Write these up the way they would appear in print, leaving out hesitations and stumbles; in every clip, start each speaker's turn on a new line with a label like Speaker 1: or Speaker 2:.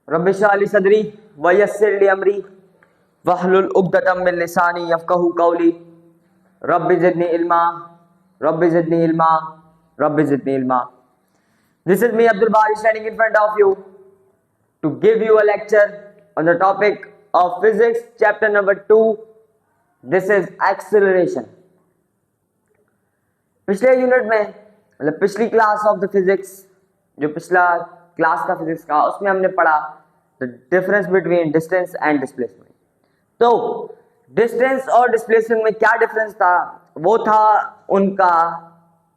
Speaker 1: Rabbi इश्रह ली सदरी वयस्सिर ली अमरी वहलुल उक़दतम मिन लिसानी यफ़क़हू क़ौली rabbi ज़िदनी इल्मा rabbi ज़िदनी इल्मा rabbi ज़िदनी इल्मा। This is me Abdul Bari standing in front of you to give you a lecture on the topic of physics chapter number 2. This is acceleration. पिछले unit में मतलब पिछली class of the physics, जो पिछला class था physics का, उसमें हमने पढ़ा the difference between distance and displacement. तो डिस्टेंस और डिस्प्लेसमेंट में क्या डिफरेंस था? वो था उनका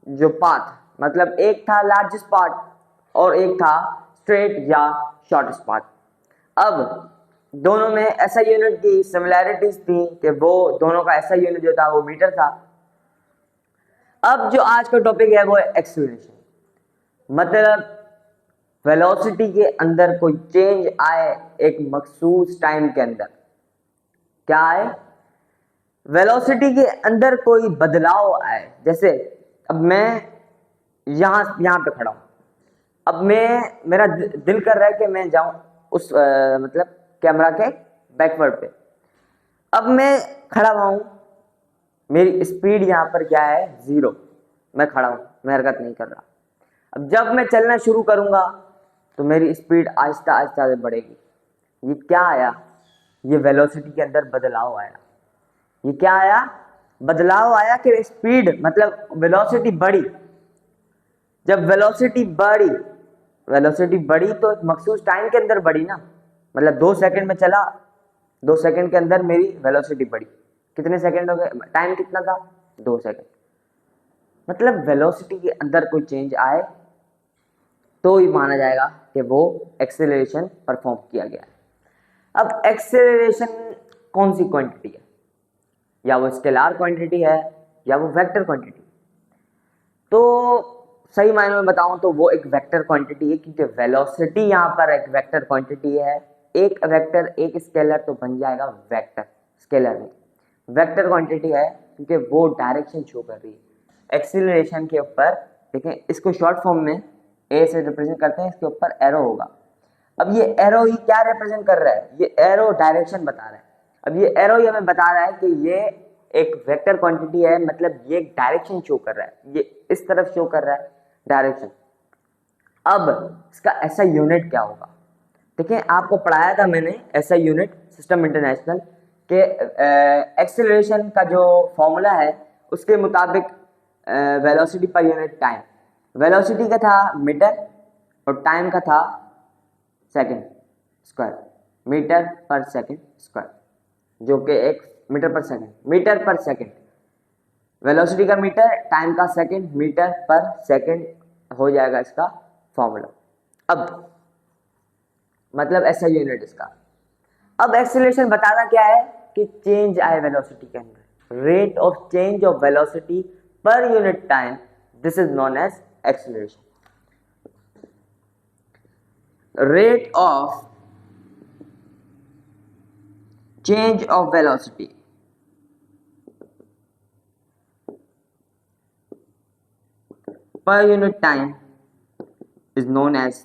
Speaker 1: जो पाथ, मतलब एक था लार्जेस्ट पार्ट और एक था स्ट्रेट या शॉर्टेस्ट पार्ट। अब दोनों में ऐसा यूनिट की सिमिलैरिटीज थी कि वो दोनों का ऐसा यूनिट जो था वो मीटर था। अब जो आज का टॉपिक है वो है एक्सीलरेशन, मतलब वेलोसिटी के अंदर कोई चेंज आए एक मखसूस टाइम के अंदर। क्या आए? वेलोसिटी के अंदर कोई बदलाव आए। जैसे अब मैं यहां पे खड़ा हूं, अब मेरा दिल कर रहा है कि मैं जाऊं उस मतलब कैमरा के बैकवर्ड पे। अब मैं खड़ा हुआ हूं, मेरी स्पीड यहाँ पर क्या है? 0। मैं खड़ा हूं, मैं हरकत नहीं कर रहा। अब जब मैं चलना शुरू करूंगा तो मेरी स्पीड आहिस्ता आहिस्ता बढ़ेगी। ये क्या आया? ये वेलोसिटी के अंदर बदलाव आया। ये क्या आया? बदलाव आया कि स्पीड मतलब वेलोसिटी बढ़ी। जब वेलोसिटी बढ़ी तो एक मखसूस टाइम के अंदर बढ़ी ना, मतलब 2 सेकंड में चला, 2 सेकंड के अंदर मेरी वेलोसिटी बढ़ी। कितने सेकंड हो गए? टाइम कितना था? 2 सेकंड। मतलब वेलोसिटी के अंदर कोई चेंज आए तो ये माना जाएगा कि वो एक्सेलरेशन परफॉर्म किया गया है। अब एक्सेलरेशन कौन सी क्वांटिटी है? या वो स्केलर क्वांटिटी है या वो वेक्टर क्वांटिटी? तो सही मायने में बताऊं तो वो एक वेक्टर क्वांटिटी है, क्योंकि वेलोसिटी यहाँ पर एक वेक्टर क्वांटिटी है। एक वेक्टर एक स्केलर तो बन जाएगा वेक्टर, स्केलर में वेक्टर क्वांटिटी है क्योंकि वो डायरेक्शन शो कर रही है। एक्सीलरेशन के ऊपर देखें, इसको शॉर्ट फॉर्म में ए से रिप्रेजेंट करते हैं, इसके ऊपर एरो होगा। अब ये एरो ही क्या रिप्रेजेंट कर रहा है? ये एरो डायरेक्शन बता रहा है। अब ये एरो ही हमें बता रहा है कि ये एक वेक्टर क्वांटिटी है, मतलब ये एक डायरेक्शन शो कर रहा है, ये इस तरफ शो कर रहा है डायरेक्शन। अब इसका ऐसा यूनिट क्या होगा? देखिए, आपको पढ़ाया था मैंने ऐसा यूनिट सिस्टम इंटरनेशनल के एक्सेलरेशन का जो फॉर्मूला है उसके मुताबिक velocity per unit time, velocity का था मीटर और टाइम का था सेकंड स्क्वायर, मीटर पर सेकंड स्क्वायर, जो कि एक मीटर पर सेकंड। वेलोसिटी का मीटर, टाइम का सेकंड, मीटर पर सेकंड हो जाएगा इसका फॉर्मूला। अब मतलब ऐसा यूनिट इसका। अब एक्सीलरेशन बताना क्या है कि चेंज आए वेलोसिटी के अंदर, rate of change of velocity per unit time, this is known as acceleration. Rate of change of velocity per unit time is known as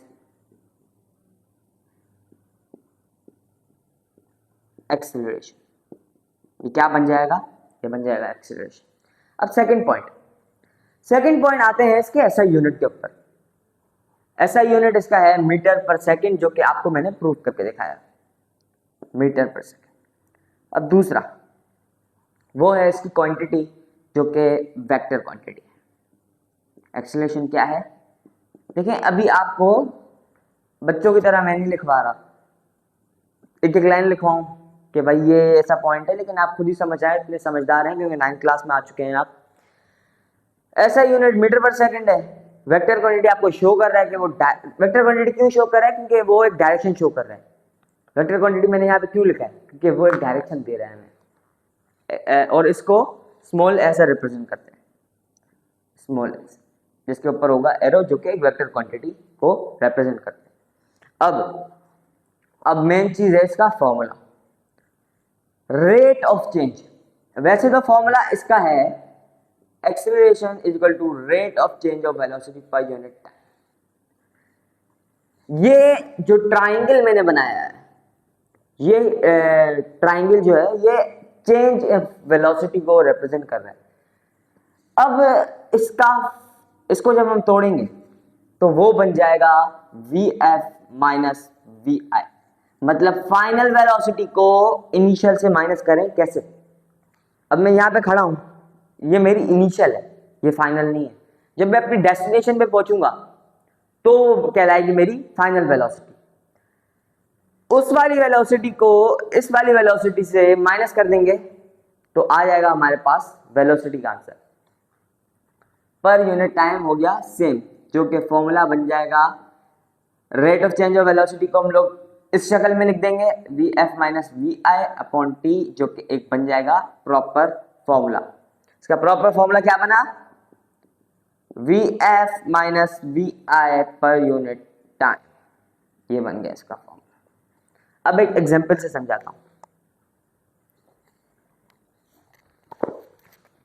Speaker 1: acceleration। ये क्या बन जाएगा? ये बन जाएगा एक्सीलरेशन। अब सेकंड पॉइंट आते हैं इसके ऐसा यूनिट के ऊपर। ऐसा यूनिट इसका है मीटर पर सेकंड, जो कि आपको मैंने प्रूव करके दिखाया, मीटर पर सेकंड। अब दूसरा वो है इसकी क्वांटिटी, जो कि वेक्टर क्वांटिटी है। एक्सीलरेशन क्या है? देखिए, अभी आपको बच्चों की तरह मैं नहीं लिखवा रहा, एक एक लाइन लिखवाऊं कि भाई ये ऐसा पॉइंट है, लेकिन आप खुद ही समझ आए, इतने समझदार हैं क्योंकि 9th क्लास में आ चुके हैं आप। ऐसा यूनिट मीटर पर सेकंड है। वेक्टर क्वांटिटी आपको शो कर रहा है कि वो वेक्टर क्वांटिटी क्यों शो कर रहा है? क्योंकि वो एक डायरेक्शन शो कर रहा है। वेक्टर क्वांटिटी मैंने यहाँ पे क्यों लिखा है? क्योंकि वो एक डायरेक्शन दे रहा है हमें, और इसको स्मॉल ऐसा रिप्रेजेंट करते हैं, स्मॉल एस, जिसके ऊपर होगा एरो, जो कि एक वेक्टर क्वांटिटी को रिप्रेजेंट करते हैं। अब मेन चीज है इसका फॉर्मूला, रेट ऑफ चेंज। वैसे तो फॉर्मूला इसका है acceleration is equal to rate of change of velocity per unit time. ये जो ट्राइंगल मैंने बनाया है, ये ट्राइंगल जो है ये चेंज वेलोसिटी को रिप्रेजेंट कर रहा है। अब इसको जब हम तोड़ेंगे तो वो बन जाएगा vf माइनस vi, मतलब फाइनल वेलोसिटी को इनिशियल से माइनस करें कैसे। अब मैं यहाँ पे खड़ा हूं, ये मेरी इनिशियल है, ये फाइनल नहीं है। जब मैं अपनी डेस्टिनेशन पे पहुंचूंगा तो कहलाएगी मेरी फाइनल वेलोसिटी। उस वाली वेलोसिटी को इस वाली वेलोसिटी से माइनस कर देंगे तो आ जाएगा हमारे पास वेलोसिटी का आंसर। पर यूनिट टाइम हो गया सेम, जो कि फॉर्मूला बन जाएगा rate of change of velocity को हम लोग इस शक्ल में लिख देंगे vf minus vi upon T, जो कि एक बन जाएगा प्रॉपर फॉर्मूला। इसका प्रॉपर फॉर्मूला क्या बना, vf माइनस vi पर यूनिट टाइम, ये बन गया इसका फॉर्मूला। अब एक एग्जांपल से समझाता हूं।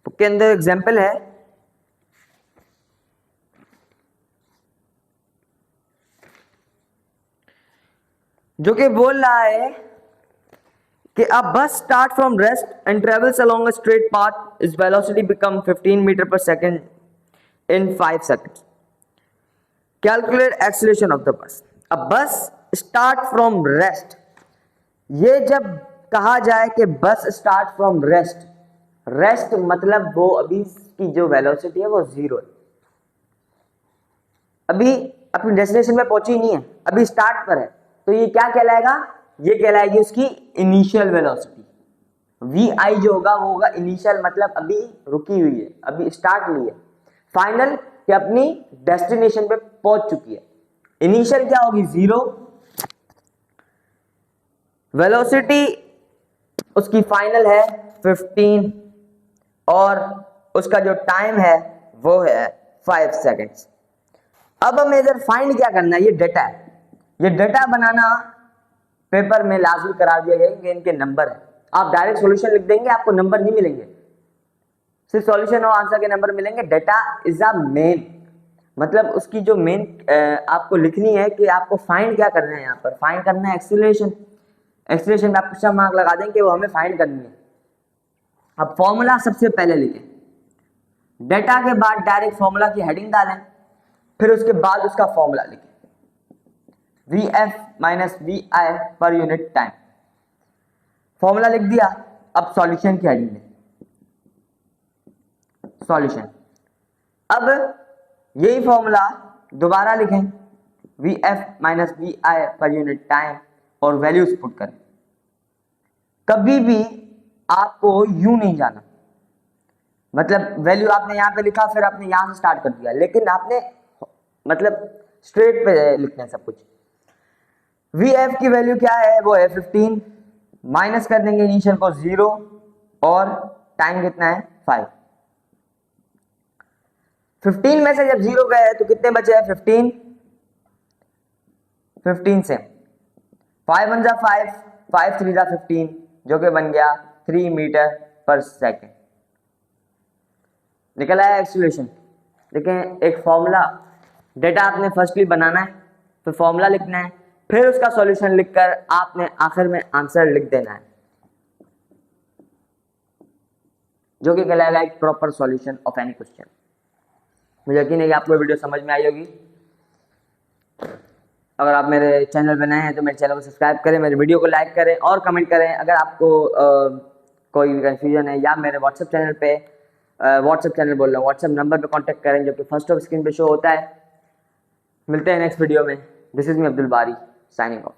Speaker 1: बुक के अंदर एग्जांपल है, जो कि बोल रहा है कि a bus start from rest and travels along a straight path, its velocity become 15 meter per second in 5 seconds. Calculate acceleration of the bus. A bus start from rest, ये जब कहा जाए कि बस स्टार्ट फ्रॉम रेस्ट, रेस्ट मतलब वो अभी की जो वेलोसिटी है वो 0 है, अभी अपनी डेस्टिनेशन में पहुंची नहीं है, अभी स्टार्ट पर है, तो ये क्या कहलाएगा, ये कहलाएगी उसकी इनिशियल वेलोसिटी। vi जो होगा वो होगा इनिशियल, मतलब अभी रुकी हुई है, अभी स्टार्ट नहीं है। फाइनल कि अपनी डेस्टिनेशन पे पहुंच चुकी है। इनिशियल क्या होगी 0, वेलोसिटी उसकी फाइनल है 15 और उसका जो टाइम है वो है 5 सेकेंड्स। अब हमें इधर फाइंड क्या करना है, ये डेटा है, ये डेटा बनाना पेपर में लाजमी करार दिया गया कि इनके नंबर है। आप डायरेक्ट सॉल्यूशन लिख देंगे, आपको नंबर नहीं मिलेंगे, सिर्फ सॉल्यूशन और आंसर के नंबर मिलेंगे। डेटा इज अ मेन, मतलब उसकी जो मेन आपको लिखनी है कि आपको फाइंड क्या करना है। यहाँ पर फाइंड करना है एक्सीलरेशन, एक्सीलरेशन में आप कुछ मार्क लगा देंगे कि वो हमें फाइंड करनी है। अब फॉर्मूला सबसे पहले लिखें, डेटा के बाद डायरेक्ट फॉर्मूला की हेडिंग डालें, फिर उसके बाद उसका फॉर्मूला लिखें vf माइनस vi पर यूनिट टाइम। फॉर्मूला लिख दिया, अब सॉल्यूशन की हेडिंग दें, सॉल्यूशन। अब यही फॉर्मूला दोबारा लिखें vf माइनस vi पर यूनिट टाइम और वैल्यूज पुट करें। कभी भी आपको यूं नहीं जाना, मतलब वैल्यू आपने यहां पे लिखा फिर आपने यहां से स्टार्ट कर दिया, लेकिन आपने मतलब स्ट्रेट पे लिखना है सब कुछ। vf की वैल्यू क्या है, वो है 15, माइनस कर देंगे इनिशियल को 0 और टाइम कितना है 5। 15 में से जब 0 गए तो कितने बचे हैं 15, 15 से 5 1 जा 5, 5 3 जा 15, जो कि बन गया 3 मीटर पर सेकेंड। निकल आया एक्सीलरेशन। देखें एक फॉर्मूला, डेटा आपने फर्स्टली बनाना है, फिर फॉर्मूला लिखना है, फिर उसका सॉल्यूशन लिखकर आपने आखिर में आंसर लिख देना है, जो कि कहलाएगा एक proper solution of any question. मुझे यकीन है कि आपको वीडियो समझ में आई होगी। अगर आप मेरे चैनल पर नए हैं तो मेरे चैनल को सब्सक्राइब करें, मेरे वीडियो को लाइक करें और कमेंट करें। अगर आपको कोई भी कंफ्यूजन है या मेरे व्हाट्सएप चैनल पे, व्हाट्सएप चैनल बोल रहा हूँ, व्हाट्सएप नंबर पे कांटेक्ट करें जो कि फर्स्ट ऑफ स्क्रीन पे शो होता है। मिलते हैं नेक्स्ट वीडियो में। दिस इज मी अब्दुल बारी साइनिंग ऑफ।